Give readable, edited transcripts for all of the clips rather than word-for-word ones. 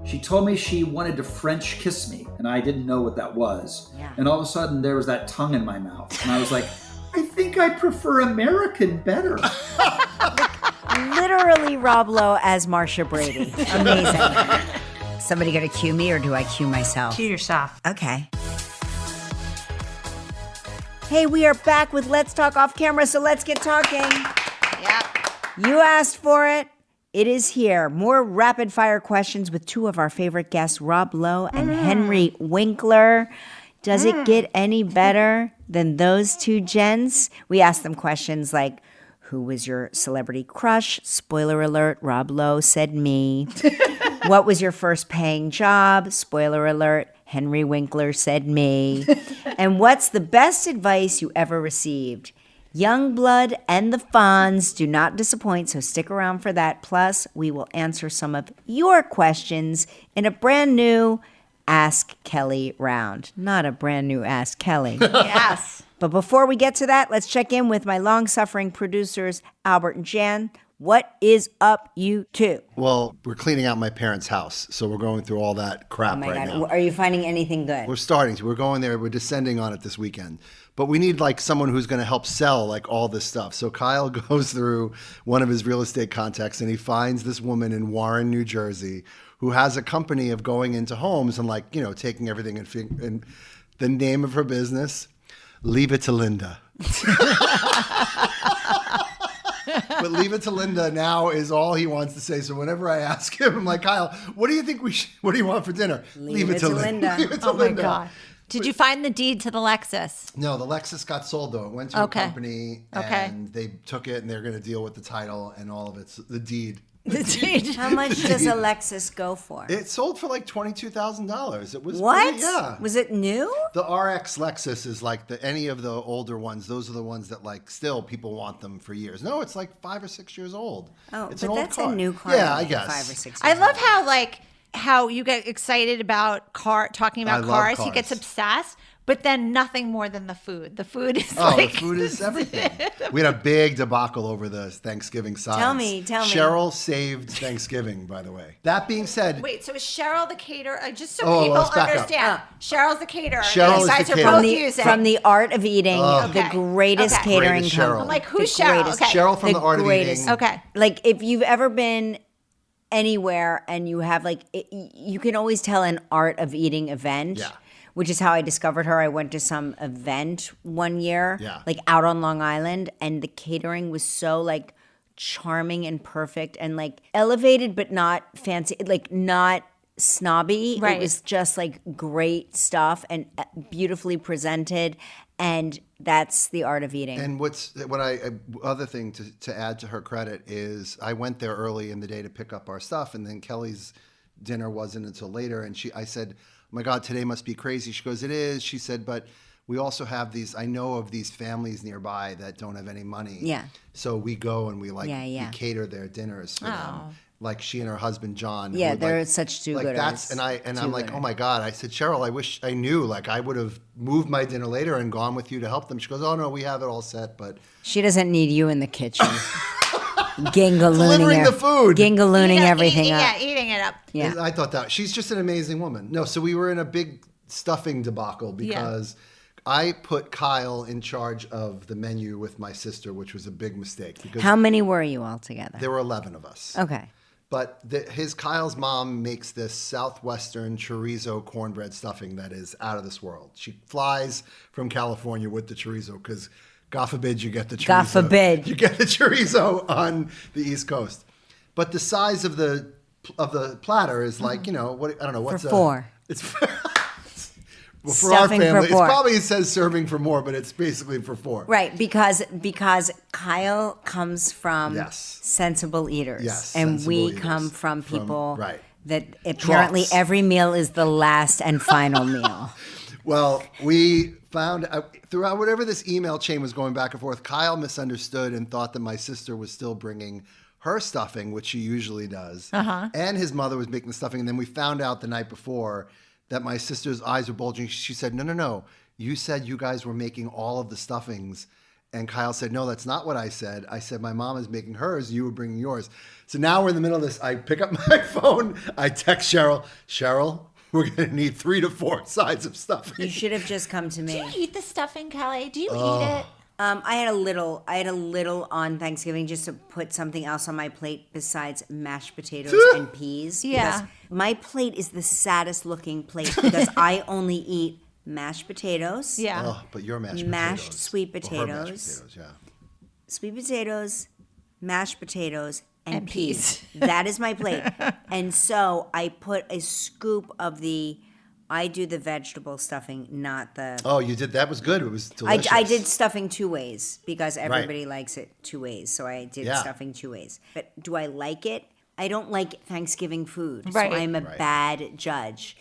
She told me she wanted to French kiss me, and I didn't know what that was. Yeah. And all of a sudden, there was that tongue in my mouth. And I was like, I think I prefer American better. Literally Rob Lowe as Marsha Brady. Amazing. Somebody gonna cue me or do I cue myself? Cue yourself. Okay. Hey, we are back with Let's Talk Off Camera, so let's get talking. Yep. You asked for it. It is here. More rapid fire questions with two of our favorite guests, Rob Lowe and Henry Winkler. Does it get any better than those two gents? We asked them questions like, who was your celebrity crush? Spoiler alert, Rob Lowe said me. What was your first paying job? Spoiler alert, Henry Winkler said me. And what's the best advice you ever received? Youngblood and the Fonz do not disappoint, so stick around for that. Plus, we will answer some of your questions in a brand new Ask Kelly round. Not a brand new Ask Kelly. Yes. But before we get to that, let's check in with my long-suffering producers, Albert and Jan. What is up, you two? Well, we're cleaning out my parents' house, so we're going through all that crap now. Are you finding anything good? We're starting to. We're going there. We're descending on it this weekend. But we need like someone who's going to help sell like all this stuff. So Kyle goes through one of his real estate contacts and he finds this woman in Warren, New Jersey, who has a company of going into homes and like, you know, taking everything and the name of her business, Leave It to Linda. But Leave It to Linda now is all he wants to say. So whenever I ask him, I'm like, Kyle, what do you think what do you want for dinner? Leave it to Linda. Leave it to Oh my Linda. God. Did you find the deed to the Lexus? No, the Lexus got sold though. It went to a company and they took it and they're going to deal with the title and all of it. So the deed. The deed. How much does a Lexus go for? It sold for like $22,000. It was What? pretty- yeah. Was it new? The RX Lexus is like any of the older ones. Those are the ones that like still people want them for years. No, it's like 5 or 6 years old. Oh, it's but an old that's car. a new car. Yeah, I like guess. 5 or 6 I years love old. how you get excited about talking I about love cars. He cars. gets obsessed, but then nothing more than the food. The food is Oh, like the food is everything. We had a big debacle over the Thanksgiving sides. Tell me. Cheryl saved Thanksgiving, by the way. That being said, Wait, so is Cheryl the caterer? Just so Oh, people let's back up. understand, Chery's the caterer. Cheryl you is guys the are caterer. both using From the Art of Eating, the Okay. greatest Okay. catering Greatest company. Cheryl. I'm like, who's The Cheryl? greatest. Okay. Cheryl from the Art of greatest. Eating. Okay. Like, if you've ever been anywhere and you have like, you can always tell an Art of Eating event. Yeah. Which is how I discovered her. I went to some event one year, like out on Long Island, and the catering was so like charming and perfect and like elevated, but not fancy, like not snobby. Right. It was just like great stuff and beautifully presented. And that's the Art of Eating. And other thing to add to her credit is I went there early in the day to pick up our stuff, and then Kelly's dinner wasn't until later. And I said, "Oh my God, today must be crazy." She goes, "It is." She said, "But we also have I know of these families nearby that don't have any money. Yeah. So we go and we Yeah. we cater their dinners for them." Like she and her husband John. Yeah, who, they're like, such like do-gooders. that's I'm like, "Oh my God." I said, "Cheryl, I wish I knew. Like I would have moved my dinner later and gone with you to help them." She goes, "Oh no, we have it all set, but She doesn't need you in the kitchen. Gingalooning delivering the food." Gingalooning everything up. Yeah, eating it up. Yeah. I thought that she's just an amazing woman. No, so we were in a big stuffing debacle because I put Kyle in charge of the menu with my sister, which was a big mistake because How many were you all together? there were 11 of us. Okay. But Kyle's mom makes this Southwestern chorizo cornbread stuffing that is out of this world. She flies from California with the chorizo because God forbid you get the chorizo. God forbid. You get the chorizo on the East Coast. But the size of the platter is like, I don't know. What's For four. It's well, for Stuffing our for family, four. it probably says serving for more, but it's basically for four. Right, because Kyle comes from Yes. sensible eaters. Yes, and sensible we eaters. come from people right. that apparently Troughs. every meal is the last and final meal. Well, we found throughout whatever this email chain was going back and forth, Kyle misunderstood and thought that my sister was still bringing her stuffing, which she usually does, and his mother was making the stuffing. And then we found out the night before that my sister's eyes were bulging. She said, no. You said you guys were making all of the stuffings And Kyle said, no, that's not what I said. I said, my mom is making hers. You were bringing yours. So now we're in the middle of this. I pick up my phone. I text Cheryl. Cheryl, we're going to need 3 to 4 sides of stuffing. You should have just come to Do me. you eat the stuffing, Kelly? Do you eat it? I had a little on Thanksgiving just to put something else on my plate besides mashed potatoes and peas. Yeah. Because my plate is the saddest looking plate because I only eat mashed potatoes. Yeah. Oh, but your mashed Sweet potatoes. Or her mashed potatoes. potatoes, yeah. Sweet potatoes, mashed potatoes, and And peas. That is my plate. And so I put a scoop of I do the vegetable stuffing, not the... Oh, you did? That was good. It was delicious. I did stuffing 2 ways because everybody likes it 2 ways. So I did stuffing 2 ways. But do I like it? I don't like Thanksgiving food. Right. So I'm a bad judge.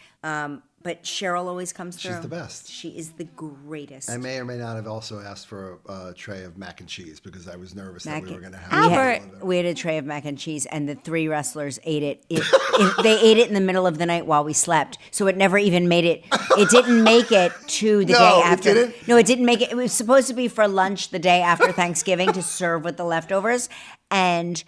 But Cheryl always comes through. She's the best. She is the greatest. I may or may not have also asked for a tray of mac and cheese because I was nervous that we were going to have Albert. We had a tray of mac and cheese, and the 3 wrestlers ate it. They ate it in the middle of the night while we slept, so it never even made it. It didn't make it to the day after. It didn't? No, it didn't make it. It was supposed to be for lunch the day after Thanksgiving to serve with the leftovers, and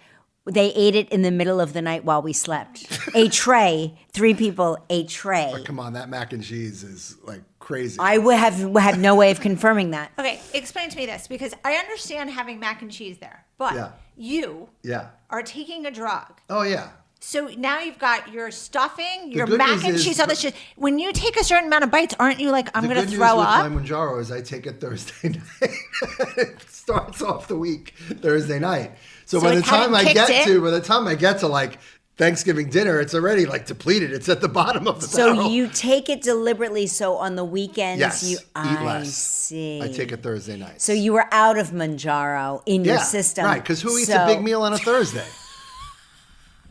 they ate it in the middle of the night while we slept. A tray, 3 people, a tray. But come on, that mac and cheese is like crazy. I would have no way of confirming that. Okay, explain to me this, because I understand having mac and cheese there, but you are taking a drug. Oh, yeah. So now you've got your stuffing, your good mac news and is cheese, all this shit. When you take a certain amount of bites, aren't you like, I'm going to throw up? The good news with my Manjaro is I take it Thursday night. It starts off the week Thursday night. So by the it hadn't time I get to like Thanksgiving dinner, it's already like depleted. It's at the bottom of the barrel. So you take it deliberately. So on the weekends, eat I less. See. I take it Thursday night. So you were out of Manjaro in your system, right? Because who eats a big meal on a Thursday?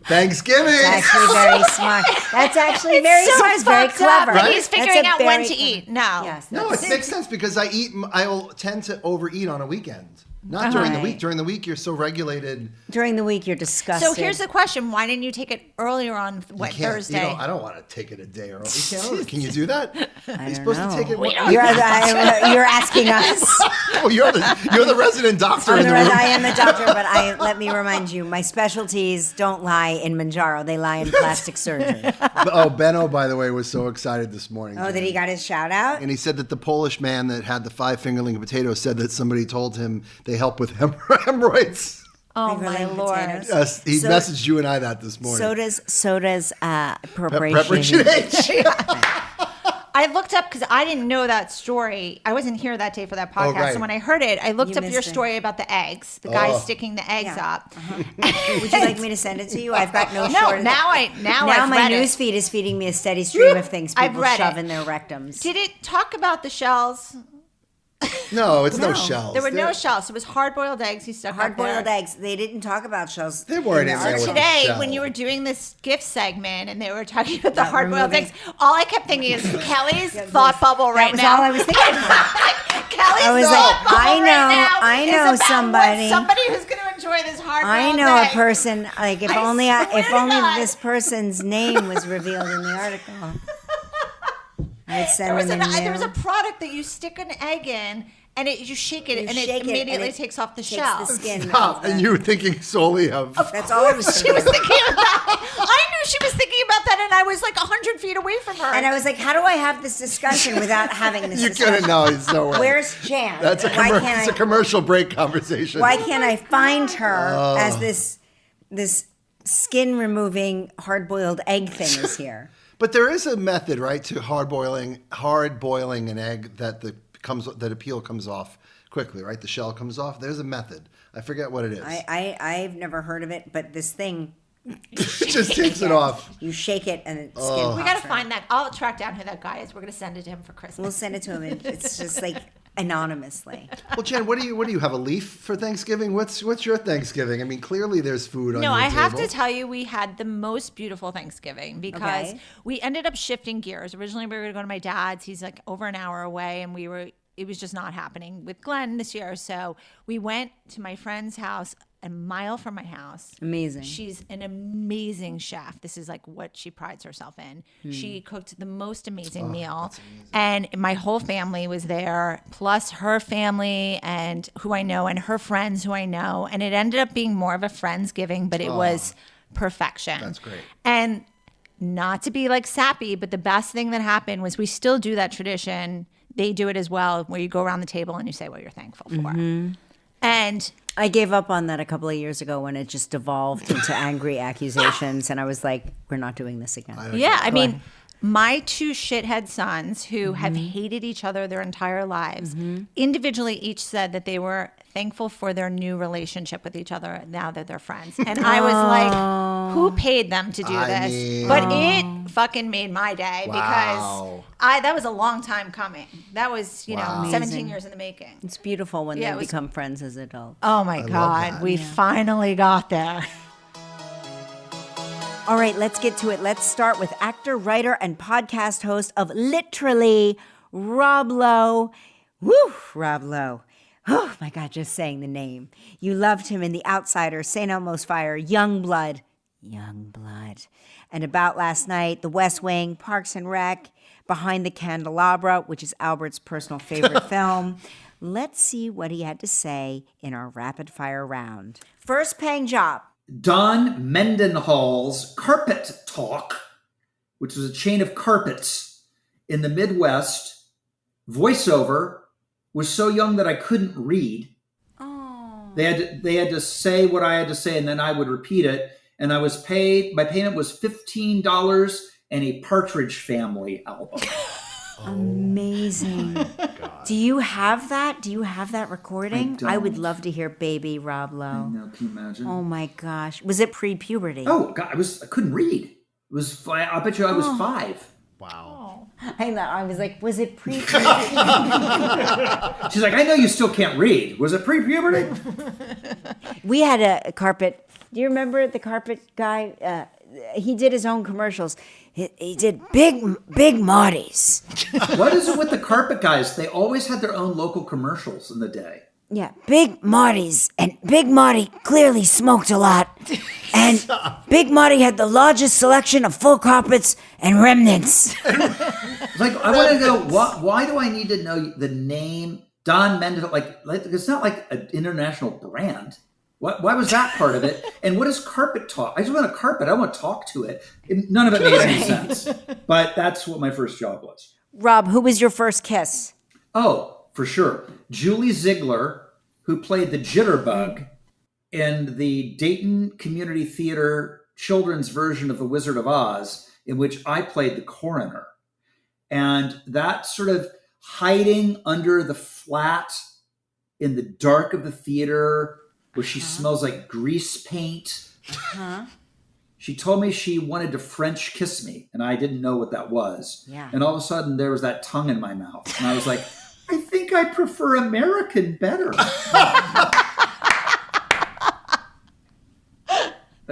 Thanksgiving. That's actually very smart. That's actually very smart. It's very clever. Right? He's figuring That's out when very to clever. eat. No. Yes. No, it makes sense because I will tend to overeat on a weekend. Not during the week. During the week, you're so regulated. During the week, you're disgusted. So here's the question: why didn't you take it earlier on Thursday? I don't want to take it a day early. Can you do that? I You're don't supposed know. to take it. You're asking us. Oh, you're the resident doctor in the room. I am the doctor, but let me remind you, my specialties don't lie in Manjaro. They lie in plastic surgery. Oh, Benno, by the way, was so excited this morning. Oh, that he got his shout out? And he said that the Polish man that had the 5 fingerling potatoes said that somebody told him they help with hemorrhoids. Oh my Fingerling Lord! potatoes. Yes, he messaged you and I that this morning. Soda's Preparation H. I looked up because I didn't know that story. I wasn't here that day for that podcast. right. So when I heard it, I looked You up your missed it. story about the eggs. The guy sticking the eggs Yeah. up. Would you like me to send it to you? I've got no No, shortage. now I've my read it. news feed is feeding me a steady stream of things I've people read shove it. in their rectums. Did it talk about the shells? No, it's no No. shells. There were no shells. It was hard-boiled eggs. He stuck Hard-boiled up there. eggs. They didn't talk about shells. They weren't in there with Today, shell. when you were doing this gift segment and they were talking about the About hard-boiled removing- eggs, all I kept thinking is Kelly's thought bubble right That was now. all I was thinking about. Kelly's I was thought like, bubble I right know- now I is know about somebody. somebody who's going to enjoy this hard-boiled I know a egg. person. Like if I only swear if to only God. this person's name was revealed in the article. I'd send There was, them in there was a mail. product that you stick an egg in and you shake it You and shake it it, and immediately it takes off the takes shell. the skin. Stop. And you were thinking solely of. That's all I was She was thinking. thinking about I knew she was thinking about that and I was like 100 feet away from her. And I was like, how do I have this discussion without having this You discussion? couldn't know. It's no way. Where's Jan? That's Why it's can't a commercial break conversation. Why can't I find her as this skin removing hard boiled egg thing is here? But there is a method, right, to hard boiling an egg that a peel comes off quickly, right? The shell comes off. There's a method. I forget what it is. I've never heard of it, but this thing Just takes it off. you shake it and the skin. we got to find that. I'll track down who that guy is. We're going to send it to him for Christmas. We'll send it to him. And it's just like anonymously. Well, Jen, what do you have a leaf for Thanksgiving? What's your Thanksgiving? I mean, clearly there's food on No, your I table. have to tell you, we had the most beautiful Thanksgiving because Okay. we ended up shifting gears. Originally, we were going to go to my dad's. He's like over an hour away, and it was just not happening with Glenn this year. So we went to my friend's house a mile from my house. Amazing. She's an amazing chef. This is like what she prides herself in. She cooked the most amazing meal. And my whole family was there, plus her family and who I know and her friends who I know. And it ended up being more of a Friendsgiving, but it was perfection. That's great. And not to be like sappy, but the best thing that happened was we still do that tradition. They do it as well, where you go around the table and you say what you're thankful for. And I gave up on that a couple of years ago when it just devolved into angry accusations, and I was like, we're not doing this again. I mean, my two shithead sons who have hated each other their entire lives, individually each said that they were thankful for their new relationship with each other now that they're friends. And I was like, who paid them to do this? But it fucking made my day because that was a long time coming. That was, 17 years in the making. It's beautiful when they become friends as adults. Oh my God, we finally got there. All right, let's get to it. Let's start with actor, writer, and podcast host of Literally, Rob Lowe. Woo, Rob Lowe. Oh, my God, just saying the name. You loved him in The Outsider, St. Elmo's Fire, Young Blood. And About Last Night, The West Wing, Parks and Rec, Behind the Candelabra, which is Albert's personal favorite film. Let's see what he had to say in our rapid fire round. First paying job. Don Mendenhall's Carpet Talk, which was a chain of carpets in the Midwest. Voiceover was so young that I couldn't read. Oh. They had to say what I had to say, and then I would repeat it. And I was paid. My payment was $15 and a Partridge Family album. Amazing. Do you have that? Do you have that recording? I would don't. love to hear Baby Rob Lowe. I know, can you imagine? Oh my gosh. Was it pre-puberty? Oh God, I couldn't read. It was. I bet you I was 5. Wow. I know. I was like, was it pre-puberty? She's like, I know you still can't read. Was it pre-puberty? We had a carpet. Do you remember the carpet guy? He did his own commercials. He did Big Marty's. What is it with the carpet guys? They always had their own local commercials in the day. Yeah, Big Marty's. And Big Marty clearly smoked a lot. And Big Marty had the largest selection of full carpets and remnants. Like, I want to know, why do I need to know the name Don Mendenhall? Like it's not like an international brand. Why was that part of it? And what is Carpet Talk? I just want a carpet. I want to talk to it. None of it made any sense. But that's what my first job was. Rob, who was your first kiss? Oh, for sure. Julie Ziegler, who played the Jitterbug in the Dayton Community Theater children's version of The Wizard of Oz, in which I played the coroner. And that sort of hiding under the flat in the dark of the theater where she smells like grease paint. She told me she wanted to French kiss me, and I didn't know what that was. Yeah. And all of a sudden, there was that tongue in my mouth. And I was like, I think I prefer American better. I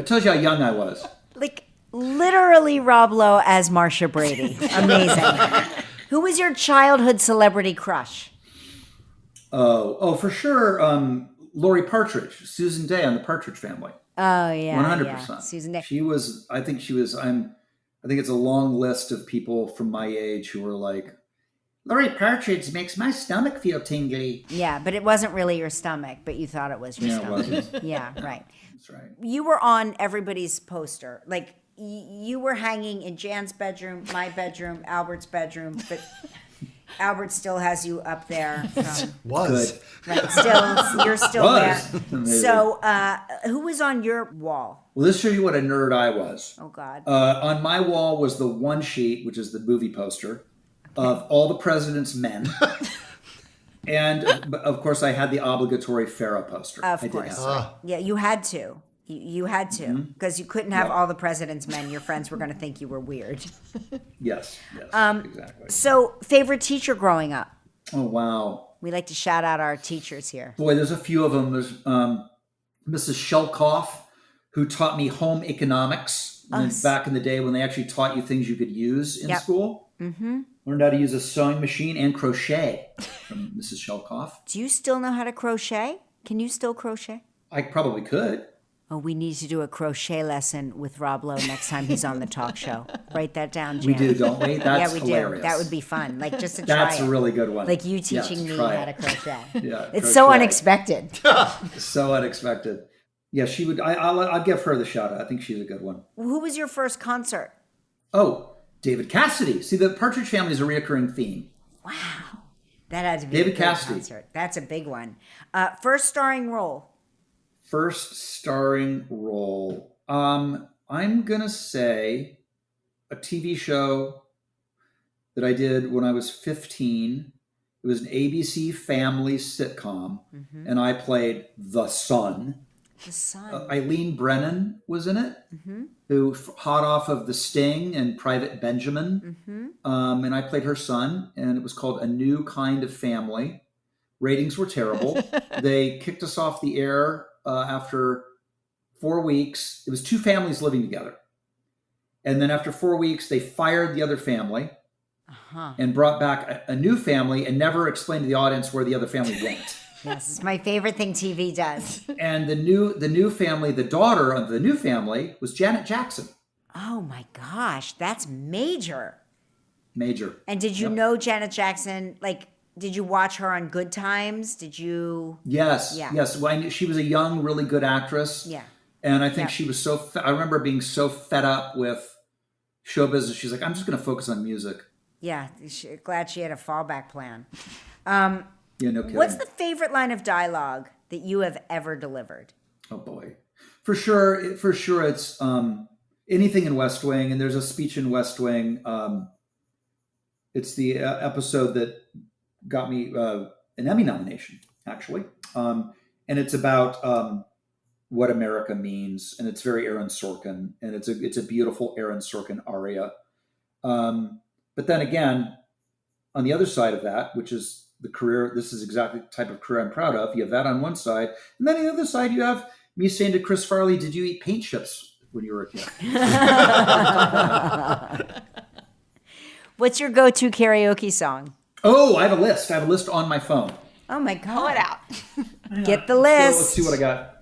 told you how young I was. Like, literally Rob Lowe as Marsha Brady. Amazing. Who was your childhood celebrity crush? Oh, for sure. Lori Partridge, Susan Day on the Partridge Family. Oh yeah, 100%. yeah. Susan Day. She was. I think it's a long list of people from my age who were like, Lori Partridge makes my stomach feel tingly. Yeah, but it wasn't really your stomach, but you thought it was your stomach. It wasn't. Yeah, right. That's right. You were on everybody's poster. Like, you were hanging in Jan's bedroom, my bedroom, Albert's bedroom, but Albert still has you up there. Was. Good. Right, you're still Was. there. Amazing. So, who was on your wall? Well, this shows you what a nerd I was. Oh, God. On my wall was the one sheet, which is the movie poster, of All the President's Men. And, of course, I had the obligatory Farrah poster. Of I did course. have that. Yeah, you had to. You had to. Because you couldn't have all the President's Men. Your friends were going to think you were weird. Yes, exactly. So, favorite teacher growing up? Oh, wow. We like to shout out our teachers here. Boy, there's a few of them. There's Mrs. Shelkoff, who taught me home economics back in the day when they actually taught you things you could use in school. Mm-hmm. Learned how to use a sewing machine and crochet from Mrs. Shelkoff. Do you still know how to crochet? Can you still crochet? I probably could. Oh, we need to do a crochet lesson with Rob Lowe next time he's on the talk show. Write that down, Jan. We do, don't we? That's yeah, we hilarious. do. That would be fun. Like just to try That's it. a really good one. Like you teaching me try how it. to crochet. Yeah, It's so crochet. unexpected. So unexpected. Yeah, she would. I'll give her the shout out. I think she's a good one. Who was your first concert? Oh, David Cassidy. See, the Partridge Family is a reoccurring theme. Wow. That had to be David a good Cassidy. concert. That's a big one. First starring role. First starring role. I'm gonna say a TV show that I did when I was 15. It was an ABC family sitcom, and I played the son. The Sun. Eileen Brennan was in it, who hot off of The Sting and Private Benjamin, and I played her son, and it was called A New Kind of Family. Ratings were terrible. They kicked us off the air after 4 weeks. It was two families living together, and then after 4 weeks, they fired the other family and brought back a new family, and never explained to the audience where the other family went. Yes, it's my favorite thing TV does. And the new family, the daughter of the new family, was Janet Jackson. Oh my gosh, that's major. Major. And did you know Janet Jackson? Like, did you watch her on Good Times? Did you? Yes. Yeah. Yes. Well, I knew she was a young, really good actress. Yeah. And I think Yeah. she was I remember being so fed up with show business. She's like, I'm just going to focus on music. Yeah, glad she had a fallback plan. Yeah, no kidding. What's the favorite line of dialogue that you have ever delivered? Oh boy, for sure, it's anything in West Wing, and there's a speech in West Wing. It's the episode that got me an Emmy nomination, actually, and it's about what America means, and it's very Aaron Sorkin, and it's a beautiful Aaron Sorkin aria. But then again, on the other side of that, which is the career, this is exactly the type of career I'm proud of. You have that on one side, and then on the other side, you have me saying to Chris Farley, "Did you eat paint chips when you were a kid?" What's your go-to karaoke song? Oh, I have a list. I have a list on my phone. Oh my God. Pull it out. Get the So list. let's see what I got.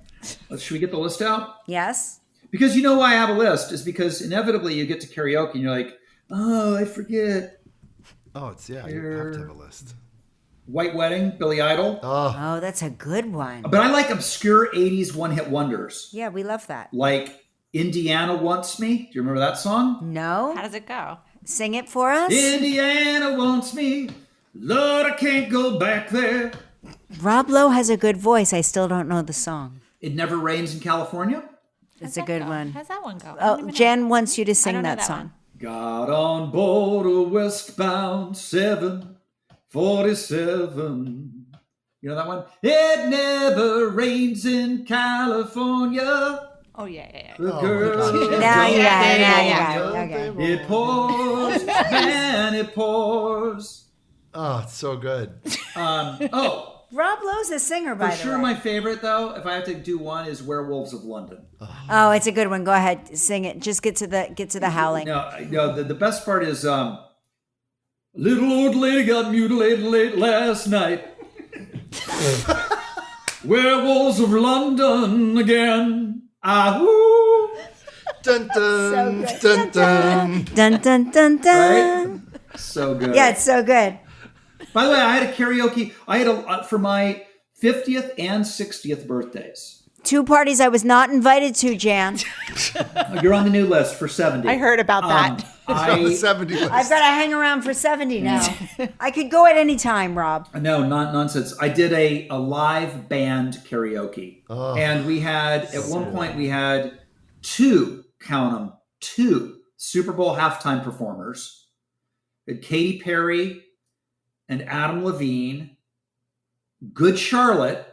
Should we get the list out? Yes. Because you know why I have a list is because inevitably you get to karaoke and you're like, oh, I forget. Oh, you have to have a list. White Wedding, Billy Idol. Oh, that's a good one. But I like obscure 80s one-hit wonders. Yeah, we love that. Like Indiana Wants Me. Do you remember that song? No? How does it go? Sing it for us. Indiana wants me. Lord, I can't go back there. Rob Lowe has a good voice. I still don't know the song. It Never Rains in California. It's a good one. How's that one go? Oh, Jen wants you to sing don't know that that song. one. Got on board a westbound 747. You know that one? It never rains in California. Oh, yeah. The Oh, girl my God. is Now you going got it. Now you yeah, got yeah. it. Okay. It pours, man, it pours. Oh, it's so good. Oh, Rob Lowe's a singer, by for the sure way. my favorite, though, if I have to do one, is Werewolves of London. Oh, it's a good one. Go ahead, sing it. Just get to the howling. No, the best part is little old lady got mutilated late last night. Werewolves of London again. Ahoo! Dun dun dun dun. Dun dun dun dun. Right? So good. Yeah, it's so good. By the way, I had a karaoke. I had for my 50th and 60th birthdays. 2 parties I was not invited to, Jan. You're on the new list for 70. I heard about that. The 70 list. I've got to hang around for 70 now. I could go at any time, Rob. No, not nonsense. I did a live band karaoke. And we had, at one point, we had 2, count them, 2 Super Bowl halftime performers. We had Katy Perry and Adam Levine, Good Charlotte,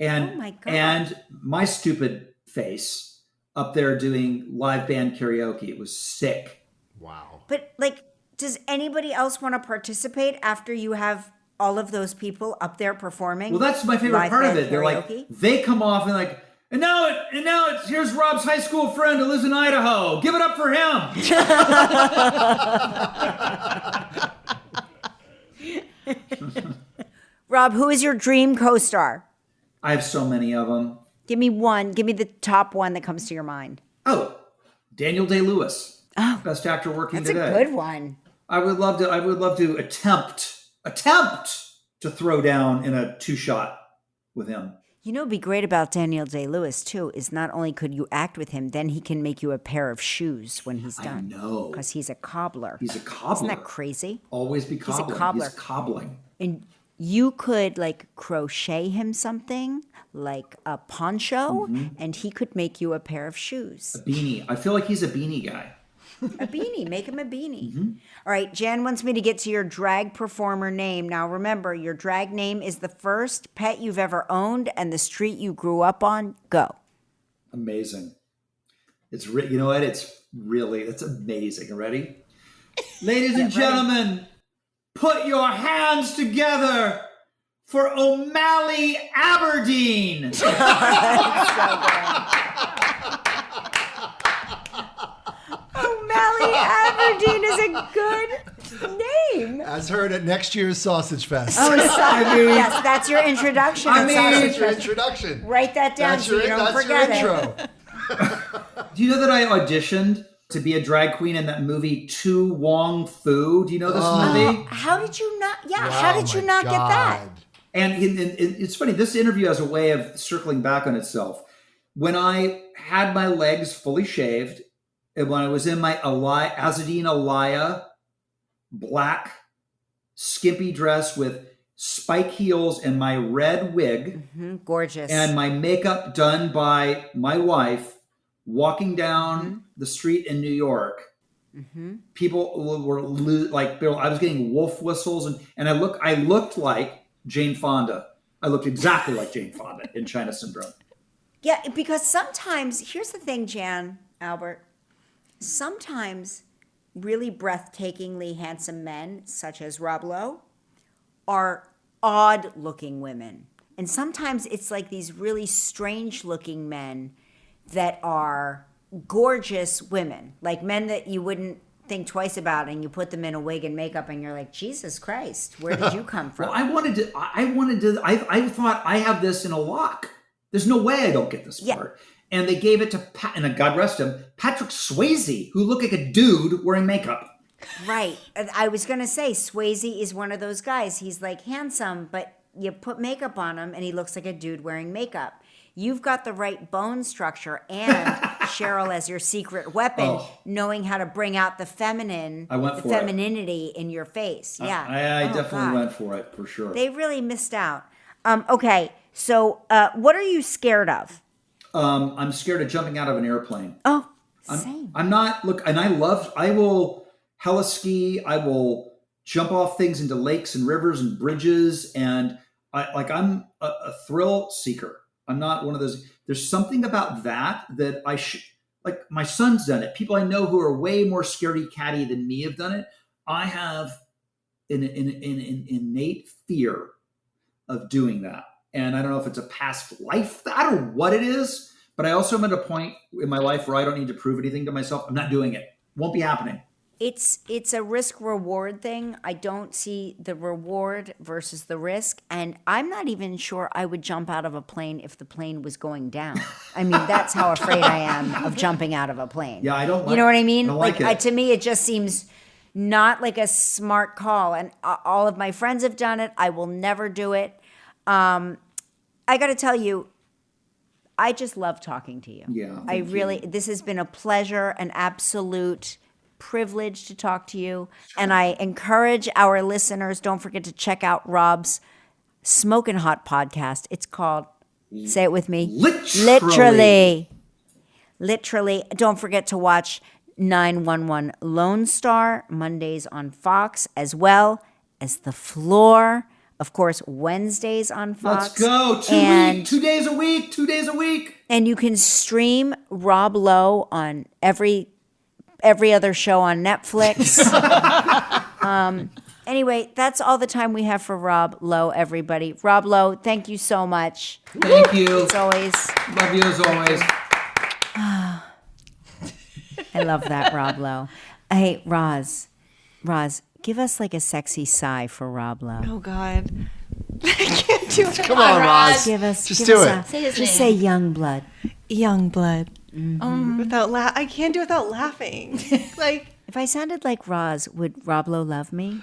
and, Oh my God. and my stupid face up there doing live band karaoke. It was sick. Wow. But, like, does anybody else want to participate after you have all of those people up there performing? Well, that's my favorite live part of band it. They're karaoke? like, they come off and like, and now it's here's Rob's high school friend who lives in Idaho. Give it up for him. Rob, who is your dream co-star? I have so many of them. Give me one. Give me the top one that comes to your mind. Oh, Daniel Day-Lewis. Oh, best actor working That's today. a good one. I would love to attempt to throw down in a 2-shot with him. You know, what'd be great about Daniel Day-Lewis too is not only could you act with him, then he can make you a pair of shoes when he's done. I know. Because he's a cobbler. He's a cobbler. Isn't that crazy? Always be cobbling. He's a cobbler. He's cobbling. And you could like crochet him something like a poncho, and he could make you a pair of shoes. A beanie. I feel like he's a beanie guy. A beanie. Make him a beanie. All right. Jan wants me to get to your drag performer name. Now, remember, your drag name is the first pet you've ever owned and the street you grew up on. Go. Amazing. You know what? It's amazing. Ready? Ladies and gentlemen, put your hands together for O'Malley Aberdeen. O'Malley Aberdeen is a good name. As heard at next year's Sausage Fest. Oh, yes, that's your introduction. That's your introduction. Write that down so you don't forget your intro. Do you know that I auditioned to be a drag queen in that movie To Wong Fu? Do you know this movie? How did you not? Yeah, Wow, how did you my not get that? God. And it's funny, this interview has a way of circling back on itself. When I had my legs fully shaved, and when I was in my Azadine Alaya black skimpy dress with spike heels and my red wig, Gorgeous. and my makeup done by my wife, walking down the street in New York, people were like, I was getting wolf whistles, and I looked like Jane Fonda. I looked exactly like Jane Fonda in China Syndrome. Yeah, because sometimes, here's the thing, Jan, Albert. Sometimes really breathtakingly handsome men, such as Rob Lowe, are odd-looking women. And sometimes it's like these really strange-looking men that are gorgeous women, like men that you wouldn't think twice about, and you put them in a wig and makeup and you're like, Jesus Christ, where did you come from? Well, I thought I have this in a lock. There's no way I don't get this part. And they gave it to and God rest him, Patrick Swayze, who looked like a dude wearing makeup. Right. I was going to say, Swayze is one of those guys. He's like handsome, but you put makeup on him and he looks like a dude wearing makeup. You've got the right bone structure and Cheryl as your secret weapon, knowing how to bring out the feminine, femininity in your face. Yeah. I definitely went for it, for sure. They really missed out. Okay. So what are you scared of? I'm scared of jumping out of an airplane. Oh, same. I'm not, look, and I will hella ski. I will jump off things into lakes and rivers and bridges. And I'm a thrill seeker. I'm not one of those. There's something about that like my son's done it. People I know who are way more scaredy catty than me have done it. I have an innate fear of doing that. And I don't know if it's a past life. I don't know what it is, but I also am at a point in my life where I don't need to prove anything to myself. I'm not doing it. Won't be happening. It's a risk-reward thing. I don't see the reward versus the risk. And I'm not even sure I would jump out of a plane if the plane was going down. I mean, that's how afraid I am of jumping out of a plane. Yeah, I don't like it. You know what I mean? I don't like it. To me, it just seems not like a smart call. And all of my friends have done it. I will never do it. I got to tell you, I just love talking to you. Yeah. This has been a pleasure, an absolute privilege to talk to you. And I encourage our listeners, don't forget to check out Rob's Smokin' Hot podcast. It's called, say it with me. Literally. Don't forget to watch 911 Lone Star Mondays on Fox, as well as The Floor. Of course, Wednesdays on Fox. Let's go. 2 days a week. And you can stream Rob Lowe on every other show on Netflix. Anyway, that's all the time we have for Rob Lowe, everybody. Rob Lowe, thank you so much. Thank you. As always. Love you as always. I love that, Rob Lowe. Hey, Roz, give us like a sexy sigh for Rob Lowe. Oh, God. I can't do it. Come on, Roz. Give us. Just give do us it. Say his just name. say young blood. Young blood. I can't do it without laughing. Like, If I sounded like Roz, would Rob Lowe love me?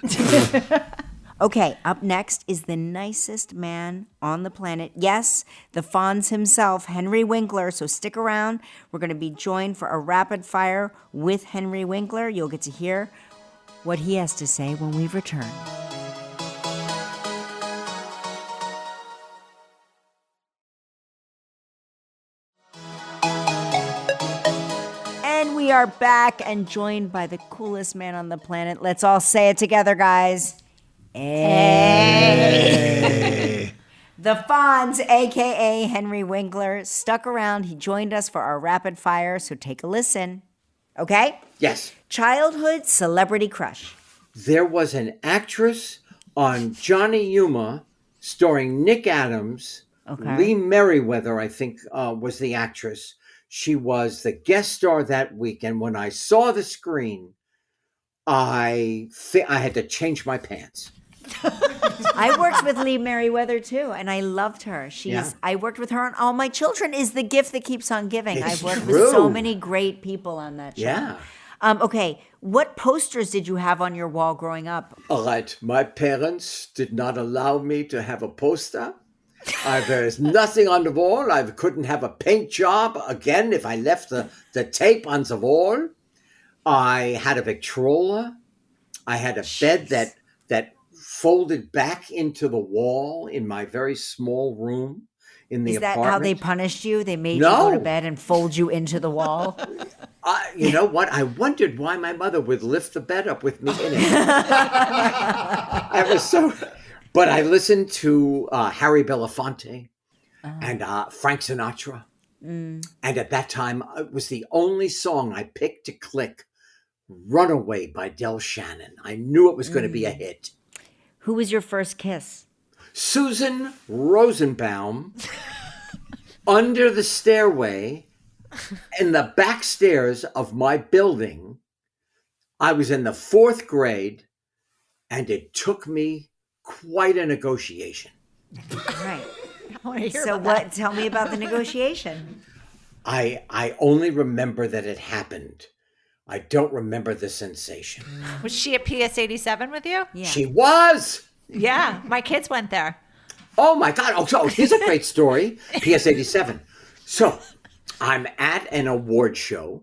Okay, up next is the nicest man on the planet. Yes, the Fonz himself, Henry Winkler. So stick around. We're going to be joined for a rapid fire with Henry Winkler. You'll get to hear what he has to say when we return. And we are back and joined by the coolest man on the planet. Let's all say it together, guys. Hey. The Fonz, a.k.a. Henry Winkler, stuck around. He joined us for our rapid fire, so take a listen. Okay? Yes. Childhood celebrity crush. There was an actress on Johnny Yuma starring Nick Adams. Okay. Lee Merriweather, I think, was the actress. She was the guest star that week. And when I saw the screen, I had to change my pants. I worked with Lee Merriweather too, and I loved her. I worked with her on All My Children is the gift that keeps on giving. It's I've worked true. with so many great people on that show. Yeah. Okay, what posters did you have on your wall growing up? All right. My parents did not allow me to have a poster. There's nothing on the wall. I couldn't have a paint job again if I left the tape on the wall. I had a Victrola. I had a bed that folded back into the wall in my very small room in the Is that apartment. how they punished you? They made you go to No. bed and fold you into the wall? You know what? I wondered why my mother would lift the bed up with me in it. I was so... But I listened to Harry Belafonte and Frank Sinatra. And at that time, it was the only song I picked to click, Runaway by Del Shannon. I knew it was going to be a hit. Who was your first kiss? Susan Rosenbaum, under the stairway in the back stairs of my building. I was in the 4th grade, and it took me quite a negotiation. Right. I want to hear So about that. tell me about the negotiation. I only remember that it happened. I don't remember the sensation. Was she at PS 87 with you? Yeah. She was. Yeah, my kids went there. Oh my God. Oh, so here's a great story. PS 87. So I'm at an award show,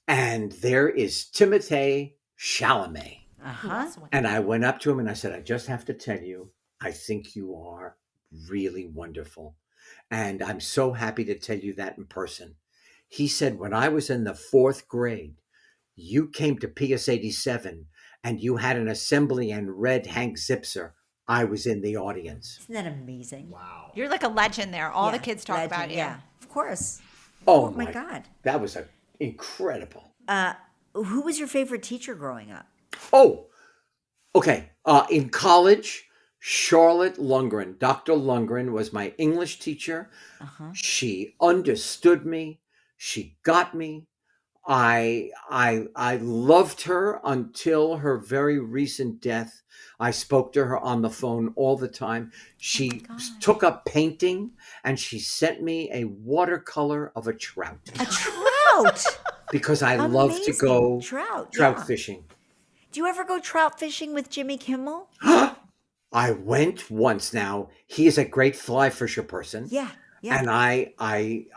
and there is Timothée Chalamet. Uh-huh. And I went up to him and I said, I just have to tell you, I think you are really wonderful. And I'm so happy to tell you that in person. He said, when I was in the 4th grade, you came to PS 87 and you had an assembly and read Hank Zipser. I was in the audience. Isn't that amazing? Wow. You're like a legend there. All the Yeah, kids talk legend, about you. Yeah, of course. Oh, my God. That was incredible. Who was your favorite teacher growing up? Oh, okay. In college, Charlotte Lundgren, Dr. Lundgren was my English teacher. She understood me. She got me. I loved her until her very recent death. I spoke to her on the phone all the time. She took up painting, and she sent me a watercolor of a trout A trout. because I love to Amazing. go Trout, trout yeah. fishing. Do you ever go trout fishing with Jimmy Kimmel? I went once now. He is a great fly fisher person. Yeah, yeah. And I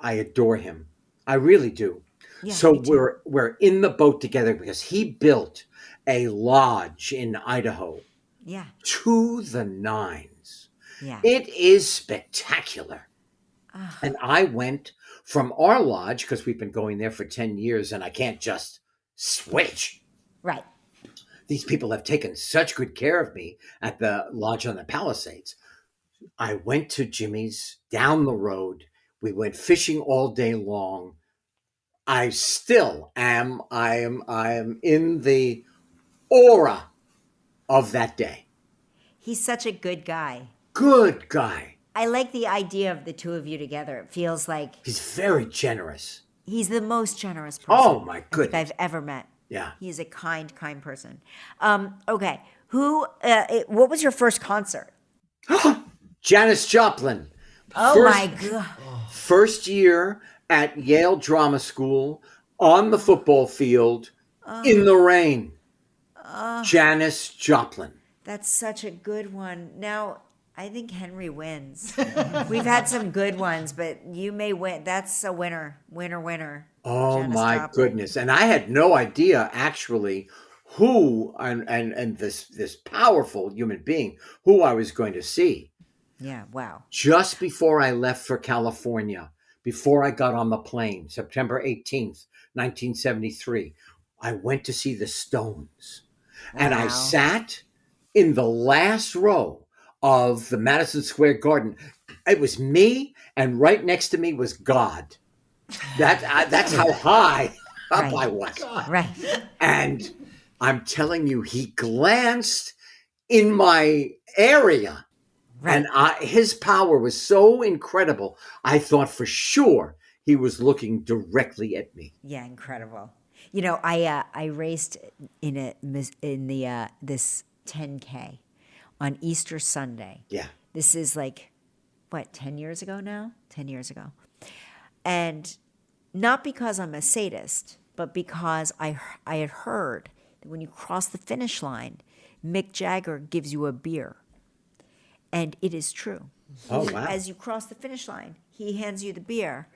adore him. I really do. Yeah, So me too. we're in the boat together because he built a lodge in Idaho Yeah, to the nines. yeah. It is spectacular. And I went from our lodge, because we've been going there for 10 years and I can't just switch. Right. These people have taken such good care of me at the lodge on the Palisades. I went to Jimmy's down the road. We went fishing all day long. I still am. I am in the aura of that day. He's such a good guy. Good guy. I like the idea of the two of you together. It feels like He's very generous. he's the most generous person Oh my I think goodness. I've ever met. Yeah. He's a kind person. Okay. What was your first concert? Janis Joplin. Oh First- my God. First year at Yale Drama School, on the football field, in the rain. Janis Joplin. That's such a good one. Now, I think Henry wins. We've had some good ones, but you may win. That's a winner. Winner, winner. Oh Janis my Joplin. goodness. And I had no idea actually who and this powerful human being who I was going to see. Yeah, wow. Just before I left for California, before I got on the plane, September 18th, 1973, I went to see the Stones. And I Wow. sat in the last row of the Madison Square Garden. It was me, and right next to me was God. That's how high up Right. I was. Right. And I'm telling you, he glanced in my area. Right. And his power was so incredible. I thought for sure he was looking directly at me. Yeah, incredible. You know, I raced in this 10K on Easter Sunday. Yeah. This is like, what, 10 years ago now? 10 years ago. And not because I'm a sadist, but because I had heard that when you cross the finish line, Mick Jagger gives you a beer. And it is true. Oh, wow. As you cross the finish line, he hands you the beer.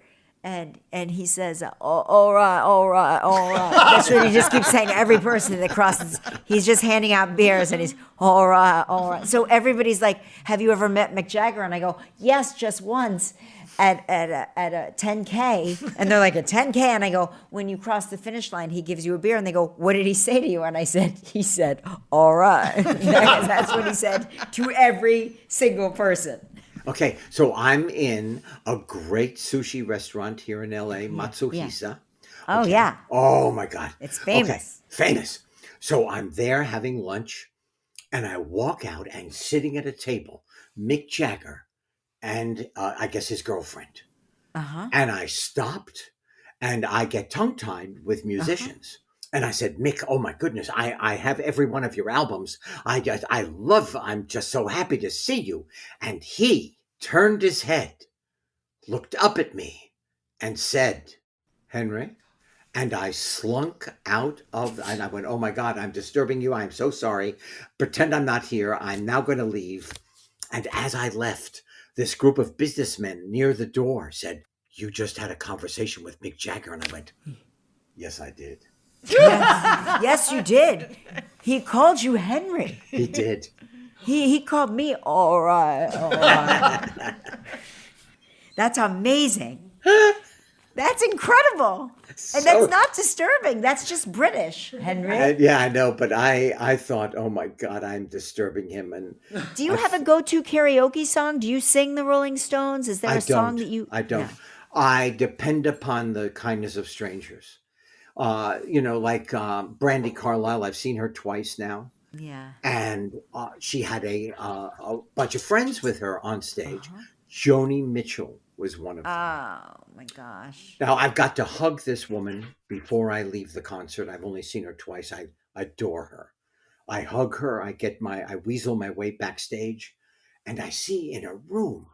And he says, all right, all right, all right. That's what he just keeps saying to every person that crosses. He's just handing out beers and he's, all right, all right. So everybody's like, have you ever met Mick Jagger? And I go, yes, just once at a 10K. And they're like, a 10K? And I go, when you cross the finish line, he gives you a beer. And they go, what did he say to you? And he said, all right. That's what he said to every single person. Okay, so I'm in a great sushi restaurant here in LA, Matsuhisa. Oh, Okay. yeah. Oh my God. It's famous. Okay, famous. So I'm there having lunch, and I walk out, and sitting at a table, Mick Jagger and I guess his girlfriend. Uh-huh. And I stopped, and I get tongue-tied with musicians. And I said, Mick, oh my goodness, I have every one of your albums. I'm just so happy to see you. And he turned his head, looked up at me, and said, Henry. And I slunk out and I went, oh my God, I'm disturbing you. I'm so sorry. Pretend I'm not here. I'm now going to leave. And as I left, this group of businessmen near the door said, you just had a conversation with Mick Jagger. And I went, yes, I did. Yes, you did. He called you Henry. He did. He called me all right, all right. That's amazing. That's incredible. And that's not disturbing. That's just British, Henry. Yeah, I know. But I thought, oh my God, I'm disturbing him. And Do you have a go-to karaoke song? Do you sing the Rolling Stones? Is there a song that you... I don't. No. I depend upon the kindness of strangers. Like Brandy Carlisle. I've seen her twice now. Yeah. And she had a bunch of friends with her on stage. Joni Mitchell was one of them. Oh, my gosh. Now, I've got to hug this woman before I leave the concert. I've only seen her twice. I adore her. I hug her. I weasel my way backstage. And I see in a room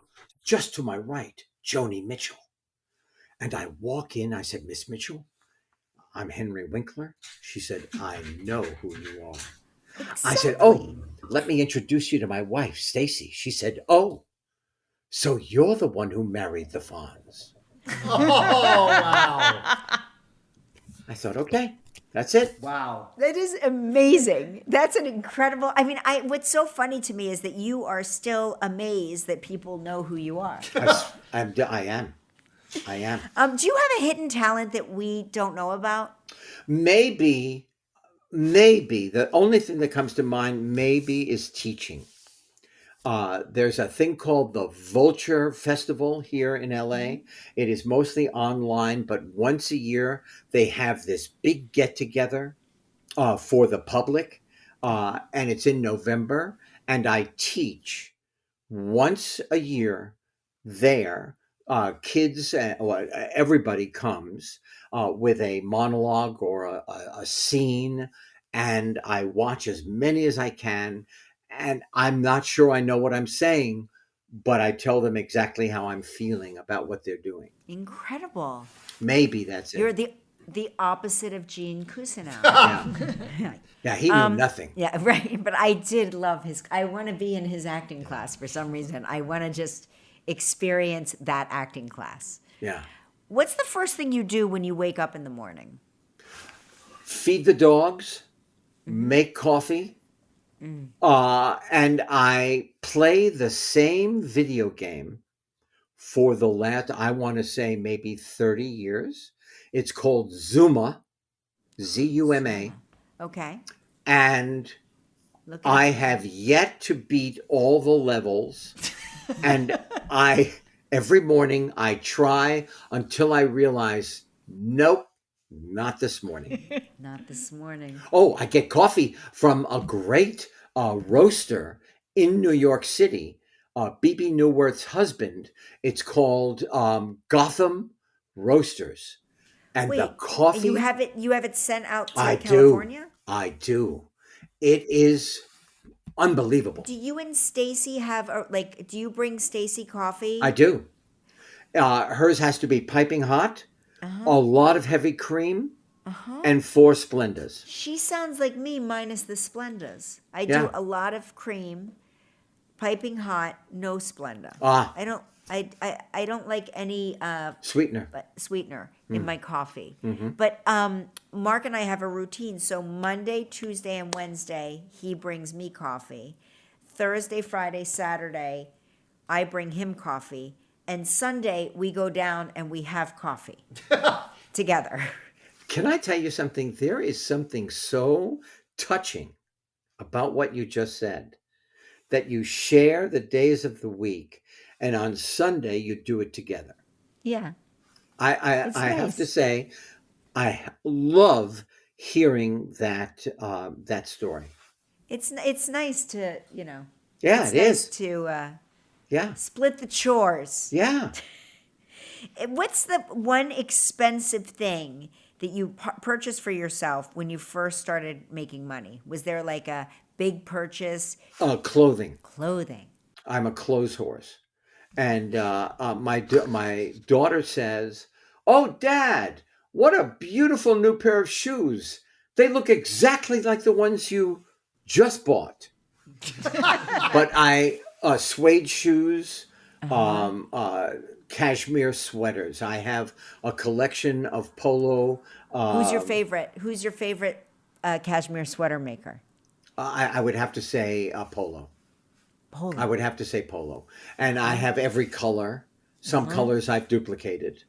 just to my right, Joni Mitchell. And I walk in. I said, Miss Mitchell, I'm Henry Winkler. She said, I know who you are. Exactly. I said, oh, let me introduce you to my wife, Stacy. She said, oh, so you're the one who married the Fonz. Oh, wow. I thought, okay, that's it. Wow. That is amazing. That's an incredible... I mean, what's so funny to me is that you are still amazed that people know who you are. I am. Do you have a hidden talent that we don't know about? Maybe the only thing that comes to mind maybe is teaching. There's a thing called the Vulture Festival here in LA. It is mostly online, but once a year they have this big get together for the public, and it's in November. And I teach once a year there. Kids, everybody comes with a monologue or a scene, and I watch as many as I can. And I'm not sure I know what I'm saying, but I tell them exactly how I'm feeling about what they're doing. Incredible. Maybe that's it. You're the opposite of Gene Cousineau. Yeah. Yeah, he knew nothing. Yeah, right. But I did love his. I want to be in his acting class for some reason. I want to just experience that acting class. Yeah. What's the first thing you do when you wake up in the morning? Feed the dogs, make coffee, and I play the same video game for the last, I want to say, maybe 30 years. It's called Zuma, Zuma. Okay. And Look at I have yet to beat all the levels. And every morning I try until I realize, nope, not this morning. Not this morning. Oh, I get coffee from a great roaster in New York City, B.B. Newworth's husband. It's called Gotham Roasters. And the coffee. You have it sent out to I California? I do. It is unbelievable. Do you and Stacy have do you bring Stacy coffee? I do. Hers has to be piping hot, a lot of heavy cream, and 4 Splendas. She sounds like me minus the Splendas. I do Yeah. a lot of cream, piping hot, no Splenda. I don't like any Sweetener. sweetener in my coffee. But Mark and I have a routine. So Monday, Tuesday, and Wednesday, he brings me coffee. Thursday, Friday, Saturday, I bring him coffee. And Sunday, we go down and we have coffee together. Can I tell you something? There is something so touching about what you just said, that you share the days of the week, and on Sunday you do it together. Yeah. I have to say, I love hearing that story. It's nice to, Yeah, it's it nice is. to Yeah, split the chores. yeah. What's the one expensive thing that you purchased for yourself when you first started making money? Was there like a big purchase? Clothing. Clothing. I'm a clothes horse, and my daughter says, "Oh, Dad, what a beautiful new pair of shoes! They look exactly like the ones you just bought." But suede shoes, cashmere sweaters. I have a collection of polo. Who's your favorite? Who's your favorite cashmere sweater maker? I would have to say polo. Polo. I would have to say polo. And I have every color. Some colors I've duplicated.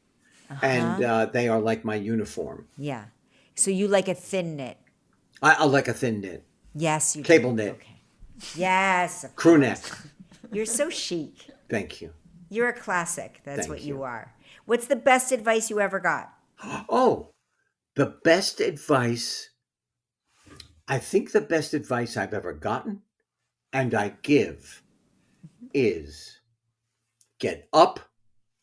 And they are like my uniform. Yeah. So you like a thin knit? I like a thin knit. Yes, you Cable do. knit. Okay. Yes. of Crew course. neck. You're so chic. Thank you. You're a classic. That's Thank what you you. are. What's the best advice you ever got? Oh, the best advice. I think the best advice I've ever gotten and I give is get up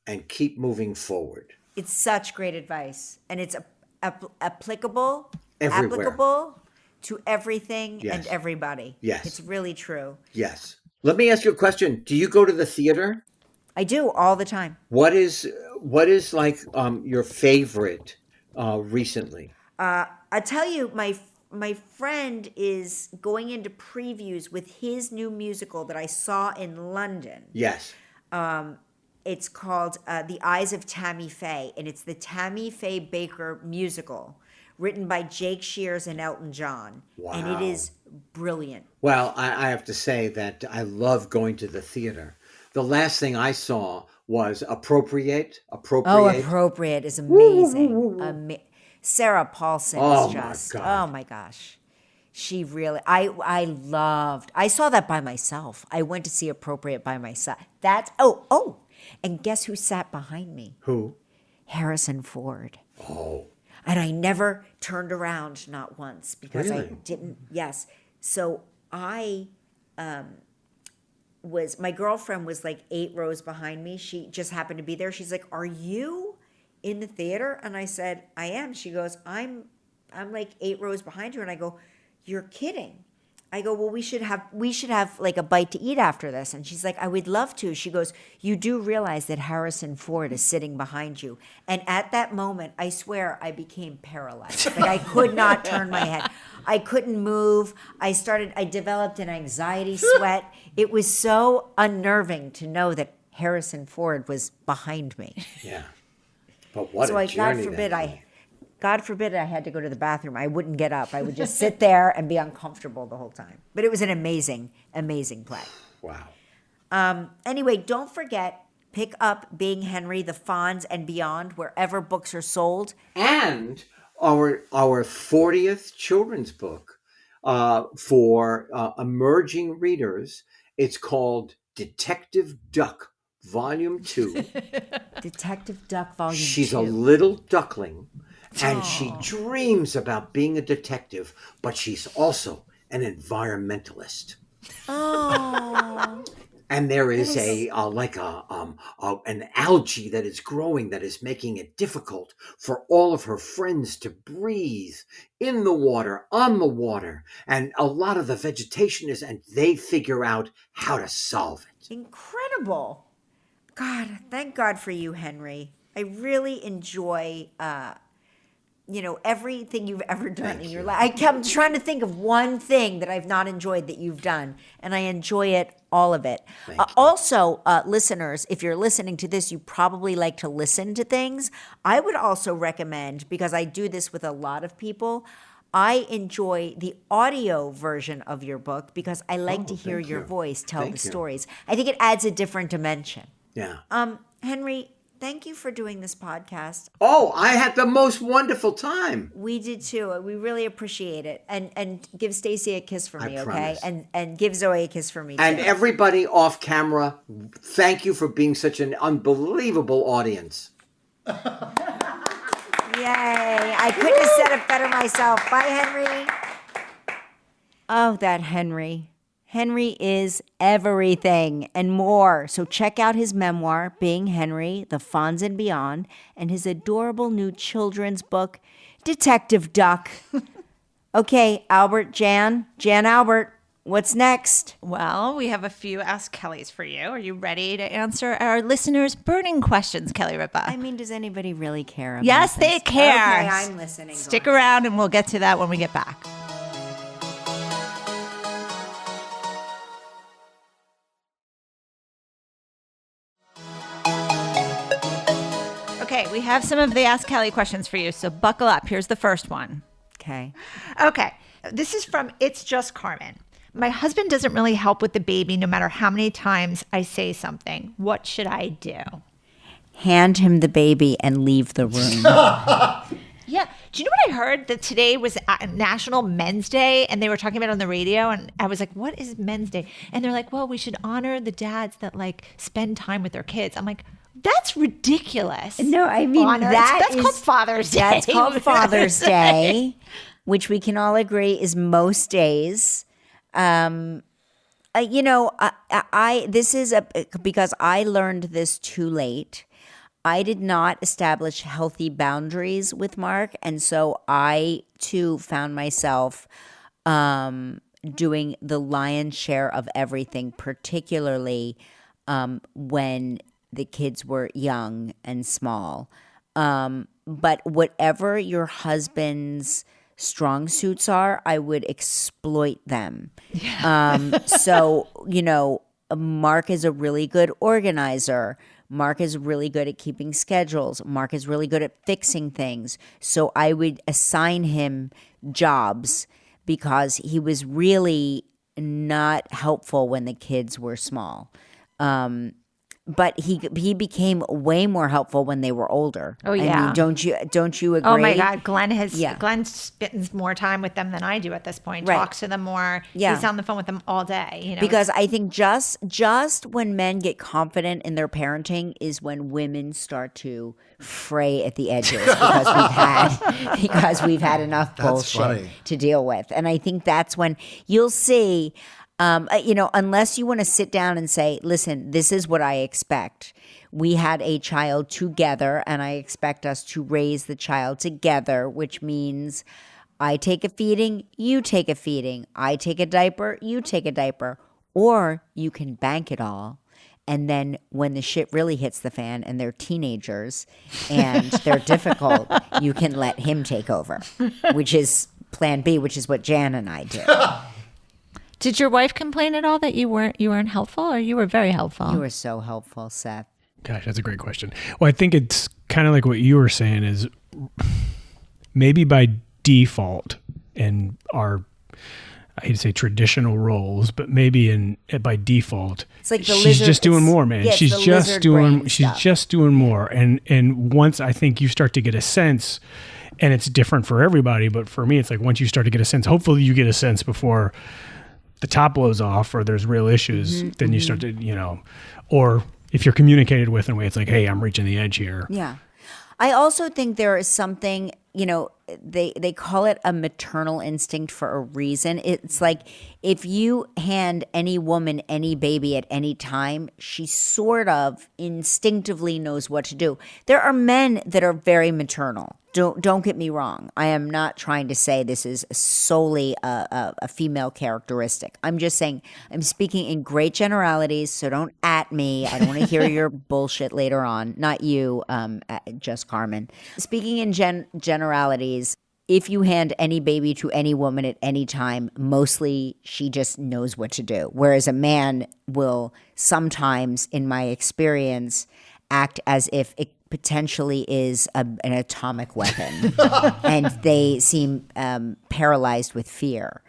and keep moving forward. It's such great advice, and it's applicable Everywhere. to everything Yes. and everybody. Yes. It's really true. Yes. Let me ask you a question. Do you go to the theater? I do all the time. What is like your favorite recently? I tell you, my friend is going into previews with his new musical that I saw in London. Yes. It's called The Eyes of Tammy Faye, and it's the Tammy Faye Baker musical, written by Jake Shears and Elton John. Wow. And it is brilliant. Well, I have to say that I love going to the theater. The last thing I saw was Appropriate. Oh, Appropriate is amazing. Sarah Paulson Oh, is my just, God. oh my gosh. She really, I saw that by myself. I went to see Appropriate by myself. And guess who sat behind me? Who? Harrison Ford. Oh. And I never turned around, not once, because I Really? didn't. Yes. So my girlfriend was like 8 rows behind me. She just happened to be there. She's like, "Are you in the theater?" And I said, "I am." She goes, I'm like 8 rows behind her. And I go, "You're kidding." I go, well, we should have like a bite to eat after this. And she's like, I would love to. She goes, you do realize that Harrison Ford is sitting behind you. And at that moment, I swear I became paralyzed. Like I could not turn my head. I couldn't move. I developed an anxiety sweat. It was so unnerving to know that Harrison Ford was behind me. Yeah. But what So a I, journey God forbid I had to go to the bathroom. I wouldn't get up. I would just sit there and be uncomfortable the whole time. But it was an amazing, amazing play. Wow. Anyway, don't forget, pick up Being Henry, The Fonz, and Beyond, wherever books are sold. And our 40th children's book for emerging readers. It's called Detective Duck, Volume 2. Detective Duck, Volume 2. She's a little duckling, and she dreams about being a detective, but she's also an environmentalist. Oh. And there is an algae that is growing that is making it difficult for all of her friends to breathe in the water, on the water. And a lot of the vegetation and they figure out how to solve it. Incredible. God, thank God for you, Henry. I really enjoy everything you've ever done in your life. I'm trying to think of one thing that I've not enjoyed that you've done, and I enjoy it, all of it. Also, listeners, if you're listening to this, you probably like to listen to things. I would also recommend, because I do this with a lot of people, I enjoy the audio version of your book because I like to hear your voice tell the stories. I think it adds a different dimension. Yeah. Henry, thank you for doing this podcast. Oh, I had the most wonderful time. We did too. We really appreciate it. And give Stacy a kiss for me, okay? Promise. And give Zoe a kiss for me too. And everybody off camera, thank you for being such an unbelievable audience. Yay. I couldn't have said it better myself. Bye, Henry. Oh, that Henry. Henry is everything and more. So check out his memoir, Being Henry, The Fonz and Beyond, and his adorable new children's book, Detective Duck. Okay, Jan Albert, what's next? Well, we have a few Ask Kellys for you. Are you ready to answer our listeners' burning questions, Kelly Ripa? I mean, does anybody really care about Yes, this? they care. Okay, I'm listening. Stick around and we'll get to that when we get back. Okay, we have some of the Ask Kelly questions for you, so buckle up. Here's the first one. Okay. Okay, this is from It's Just Carmen. My husband doesn't really help with the baby no matter how many times I say something. What should I do? Hand him the baby and leave the room. Yeah. Do you know what I heard? That today was National Men's Day, and they were talking about it on the radio, and I was like, what is Men's Day? And they're like, well, we should honor the dads that spend time with their kids. I'm like, that's ridiculous. No, I mean, that's called Father's Day. That's called Father's Day, which we can all agree is most days. This is because I learned this too late. I did not establish healthy boundaries with Mark, and so I too found myself doing the lion's share of everything, particularly when the kids were young and small. But whatever your husband's strong suits are, I would exploit them. Yeah. Mark is a really good organizer. Mark is really good at keeping schedules. Mark is really good at fixing things. So I would assign him jobs because he was really not helpful when the kids were small. But he became way more helpful when they were older. Oh yeah, I mean, don't you agree? Oh my God, Glenn spends more time with them than I do at this point. Right. Talks to them more. Yeah. He's on the phone with them all day. Because I think just when men get confident in their parenting is when women start to fray at the edges because we've had enough bullshit to deal with, and I think that's when you'll see. Unless you want to sit down and say, listen, this is what I expect. We had a child together and I expect us to raise the child together, which means I take a feeding, you take a feeding. I take a diaper, you take a diaper. Or you can bank it all. And then when the shit really hits the fan and they're teenagers and they're difficult, you can let him take over, which is plan B, which is what Jan and I do. Did your wife complain at all that you weren't helpful, or you were very helpful? You were so helpful, Seth. Gosh, that's a great question. Well, I think it's kind of like what you were saying is maybe by default in our, I hate to say traditional roles, but maybe by default, It's like the she's lizard- just doing it's- more, man. yeah, it's she's the just lizard doing brain she's stuff. just doing more. And once I think you start to get a sense, and it's different for everybody, but for me, it's like once you start to get a sense, hopefully you get a sense before the top blows off or there's real issues, then you start to, or if you're communicated with in a way, it's like, hey, I'm reaching the edge here. Yeah. I also think there is something, they call it a maternal instinct for a reason. It's like if you hand any woman any baby at any time, she sort of instinctively knows what to do. There are men that are very maternal. Don't get me wrong. I am not trying to say this is solely a female characteristic. I'm just saying I'm speaking in great generalities, so don't at me. I don't want to hear your bullshit later on. Not you, just Carmen. Speaking in generalities, if you hand any baby to any woman at any time, mostly she just knows what to do. Whereas a man will sometimes, in my experience, act as if it potentially is an atomic weapon and they seem paralyzed with fear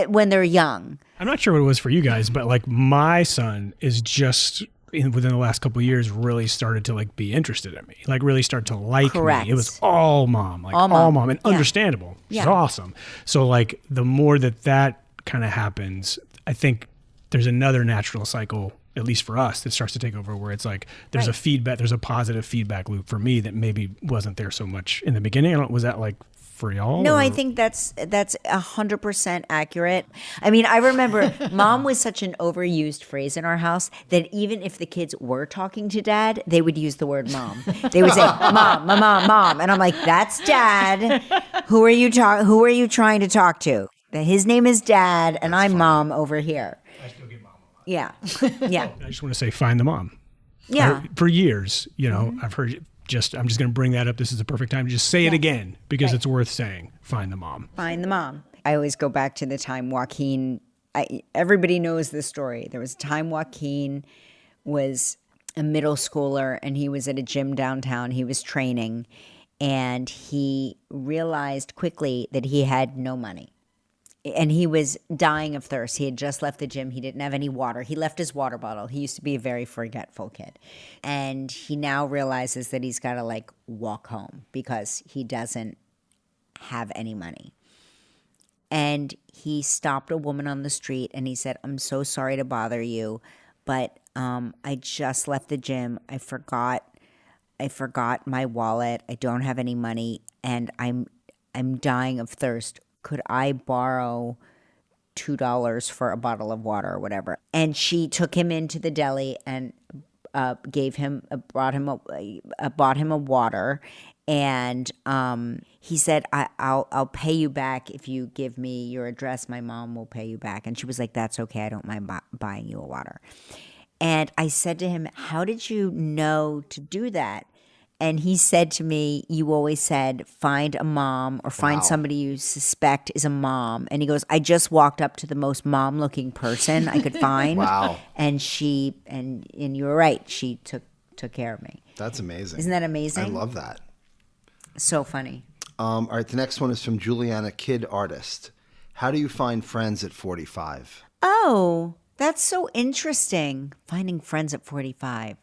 when they're young. I'm not sure what it was for you guys, but like my son is just within the last couple of years really started to like be interested in me, like really start to like Correct. me. It was all mom, like all mom and understandable. She's awesome. So like the more that kind of happens, I think there's another natural cycle, at least for us, that starts to take over where it's like there's a feedback, there's a positive feedback loop for me that maybe wasn't there so much in the beginning. Was that like for y'all? No, or? I think that's 100% accurate. I mean, I remember mom was such an overused phrase in our house that even if the kids were talking to dad, they would use the word mom. They would say, mom, mom. And I'm like, that's dad. Who are you trying to talk to? His name is dad and I'm mom over here. I still get mom a lot. Yeah. Yeah. I just want to say, find the mom. Yeah. For years, I've heard I'm just going to bring that up. This is the perfect time to just say it again because it's worth saying. Find the mom. Find the mom. I always go back to the time Joaquin, everybody knows this story. There was a time Joaquin was a middle schooler and he was at a gym downtown. He was training and he realized quickly that he had no money. And he was dying of thirst. He had just left the gym. He didn't have any water. He left his water bottle. He used to be a very forgetful kid. And he now realizes that he's got to like walk home because he doesn't have any money. And he stopped a woman on the street and he said, I'm so sorry to bother you, but I just left the gym. I forgot my wallet. I don't have any money and I'm dying of thirst. Could I borrow $2 for a bottle of water or whatever? And she took him into the deli and bought him a water. And he said, I'll pay you back if you give me your address. My mom will pay you back. And she was like, that's okay. I don't mind buying you a water. And I said to him, how did you know to do that? And he said to me, you always said, find a mom or find somebody you suspect is a mom. And he goes, I just walked up to the most mom-looking person I could find. Wow. And you were right. She took care of me. That's amazing. Isn't that amazing? I love that. So funny. All right, the next one is from Juliana, Kid Artist. How do you find friends at 45? Oh, that's so interesting. Finding friends at 45.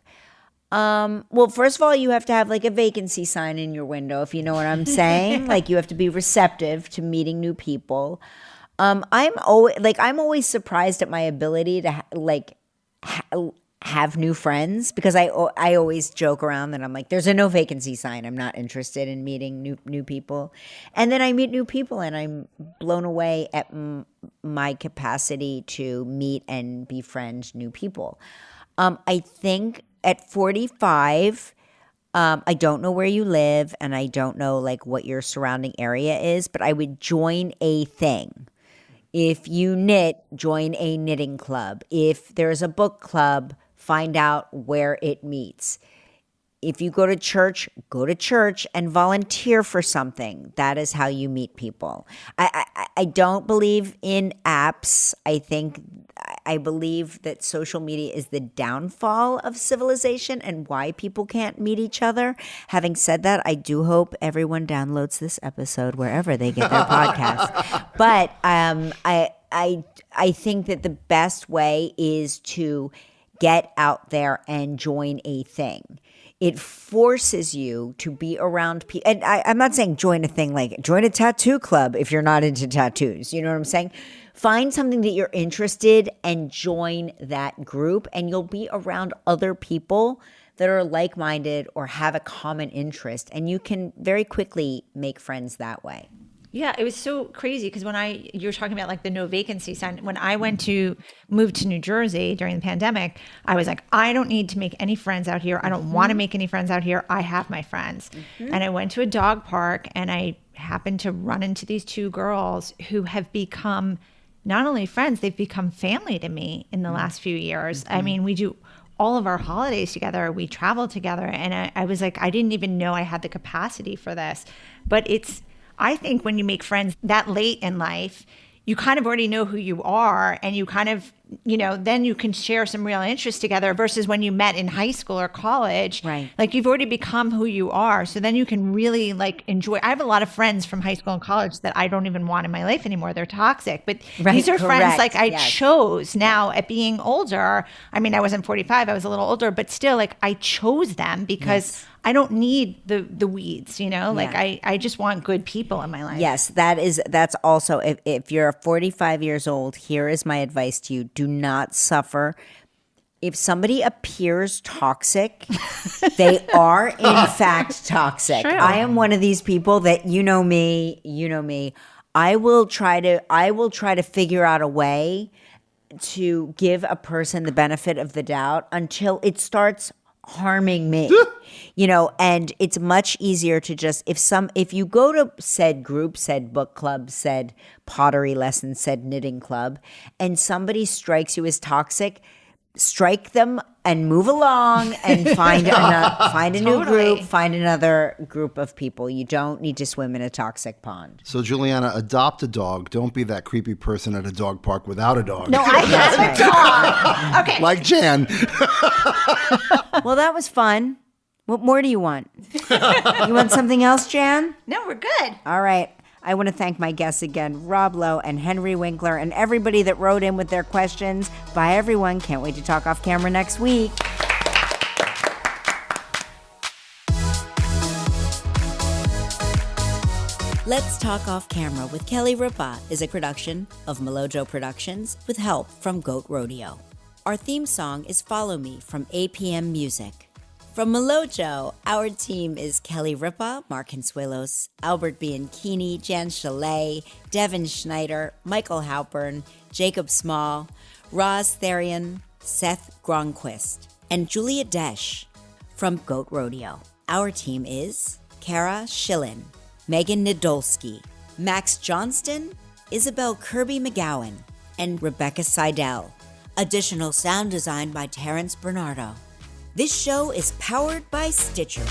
Well, first of all, you have to have like a vacancy sign in your window, if you know what I'm saying. Like you have to be receptive to meeting new people. I'm always surprised at my ability to have new friends because I always joke around that I'm like, there's a no vacancy sign. I'm not interested in meeting new people. And then I meet new people and I'm blown away at my capacity to meet and befriend new people. I think at 45, I don't know where you live, and I don't know like what your surrounding area is, but I would join a thing. If you knit, join a knitting club. If there's a book club, find out where it meets. If you go to church and volunteer for something. That is how you meet people. I don't believe in apps. I believe that social media is the downfall of civilization and why people can't meet each other. Having said that, I do hope everyone downloads this episode wherever they get their podcast. But I think that the best way is to get out there and join a thing. It forces you to be around people. And I'm not saying join a thing like join a tattoo club if you're not into tattoos. You know what I'm saying? Find something that you're interested and join that group, and you'll be around other people that are like-minded or have a common interest, and you can very quickly make friends that way. Yeah, it was so crazy because you were talking about like the no vacancy sign. When I moved to New Jersey during the pandemic, I was like, I don't need to make any friends out here. I don't want to make any friends out here. I have my friends. And I went to a dog park and I happened to run into these two girls who have become not only friends, they've become family to me in the last few years. I mean, we do all of our holidays together. We travel together. And I was like, I didn't even know I had the capacity for this. But I think when you make friends that late in life, you kind of already know who you are, and you kind of, then you can share some real interests together versus when you met in high school or college. Right. Like you've already become who you are. So then you can really like enjoy. I have a lot of friends from high school and college that I don't even want in my life anymore. They're toxic. But these are friends like I chose now at being older. I mean, I wasn't 45. I was a little older, but still like I chose them because I don't need the weeds, like I just want good people in my life. Yes, that's also, if you're 45 years old, here is my advice to you. Do not suffer. If somebody appears toxic, they are in fact toxic. True. I am one of these people that you know me. I will try to figure out a way to give a person the benefit of the doubt until it starts harming me. And it's much easier to just if you go to said group, said book club, said pottery lesson, said knitting club, and somebody strikes you as toxic, strike them and move along and find a new group, find another group of people. You don't need to swim in a toxic pond. So, Juliana, adopt a dog. Don't be that creepy person at a dog park without a dog. No, I have a dog. Okay. Like Jan. Well, that was fun. What more do you want? You want something else, Jan? No, we're good. All right. I want to thank my guests again, Rob Lowe and Henry Winkler, and everybody that wrote in with their questions. Bye, everyone. Can't wait to talk off camera next week. Let's Talk Off Camera with Kelly Ripa is a production of Melojo Productions with help from Goat Rodeo. Our theme song is Follow Me from APM Music. From Melojo, our team is Kelly Ripa, Mark Consuelos, Albert Bianchini, Jan Chalet, Devin Schneider, Michael Halpern, Jacob Small, Roz Therian, Seth Gronquist, and Julia Desch. From Goat Rodeo, our team is Kara Schillen, Megan Nadolski, Max Johnston, Isabel Kirby McGowan, and Rebecca Seidel. Additional sound design by Terrence Bernardo. This show is powered by Stitcher.